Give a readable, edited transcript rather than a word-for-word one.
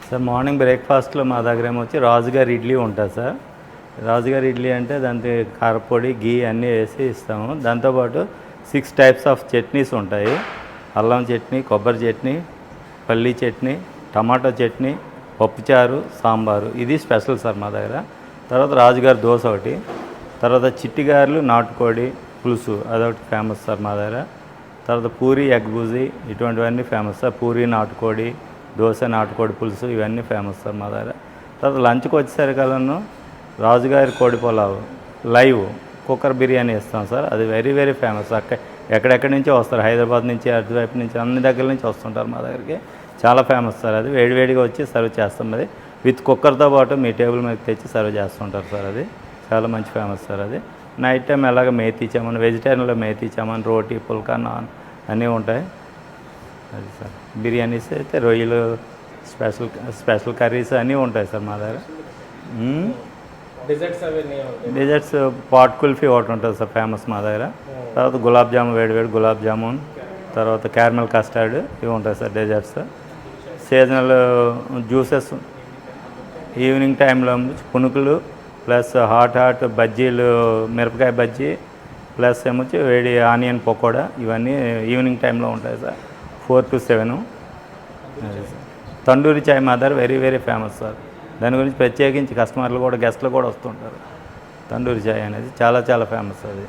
Sir morning బ్రేక్ఫాస్ట్లో మా దగ్గర ఏమొచ్చి రాజుగారి ఇడ్లీ ఉంటుంది సార్. రాజుగారి ఇడ్లీ అంటే దాంట్లో కారపొడి గీ అన్నీ వేసి ఇస్తాము. దాంతోపాటు 6 టైప్స్ ఆఫ్ చట్నీస్ ఉంటాయి. అల్లం చట్నీ, కొబ్బరి చట్నీ, పల్లీ చట్నీ, టమాటో చట్నీ, పప్పుచారు, సాంబారు. ఇది స్పెషల్ సార్ మా దగ్గర. తర్వాత రాజుగారి దోశ ఒకటి, తర్వాత చిట్టిగారులు, నాటుకోడి పులుసు అదొకటి ఫేమస్ సార్ మా దగ్గర. తర్వాత పూరి, ఎగ్ బుజీ ఇటువంటివన్నీ ఫేమస్ సార్. పూరి, నాటుకోడి, దోశ, నాటుకోడి పులుసు ఇవన్నీ ఫేమస్ సార్ మా దగ్గర. తర్వాత లంచ్కి వచ్చేసరికల్లా రాజుగారి కోడి పులావ్ లైవ్ కుక్కర్ బిర్యానీ ఇస్తాం సార్. అది వెరీ వెరీ ఫేమస్. ఎక్కడెక్కడి నుంచో వస్తారు, హైదరాబాద్ నుంచి, అటువైపు నుంచి, అన్ని దగ్గర నుంచి వస్తుంటారు మా దగ్గరికి. చాలా ఫేమస్ సార్. అది వేడివేడిగా వచ్చి సర్వ్ చేస్తాం. అది విత్ కుక్కర్తో పాటు మీ టేబుల్ మీద తెచ్చి సర్వ్ చేస్తుంటారు సార్. అది చాలా మంచి ఫేమస్ సార్. అది నైట్ టైం ఎలాగ మేతి చామన్, వెజిటేరియన్లో మేతి చామన్, రోటీ, పుల్కా, నాన్ అన్నీ ఉంటాయి. అది సార్. బిర్యానీస్ అయితే రొయ్యలు, స్పెషల్ కర్రీస్ అన్నీ ఉంటాయి సార్ మా దగ్గర. డిజర్ట్స్ పాట్ కుల్ఫీ ఒకటి ఉంటుంది సార్ ఫేమస్ మా దగ్గర. తర్వాత గులాబ్ జామున్, వేడివేడి గులాబ్ జామున్, తర్వాత క్యారమెల్ కస్టర్డ్ ఇవి ఉంటాయి sir desserts. Seasonal juices evening టైంలో పునుకులు ప్లస్ హాట్ బజ్జీలు, మిరపకాయ బజ్జీ ప్లస్ ఏమొచ్చి వేడి ఆనియన్ పకోడా ఇవన్నీ ఈవినింగ్ టైంలో ఉంటాయి సార్ 4 to 7. తండూరి చాయ్ మా దగ్గర వెరీ వెరీ ఫేమస్ సార్. దాని గురించి ప్రత్యేకించి కస్టమర్లు కూడా, గెస్ట్లు కూడా వస్తుంటారు. తండూరి చాయ్ అనేది చాలా చాలా ఫేమస్ అది.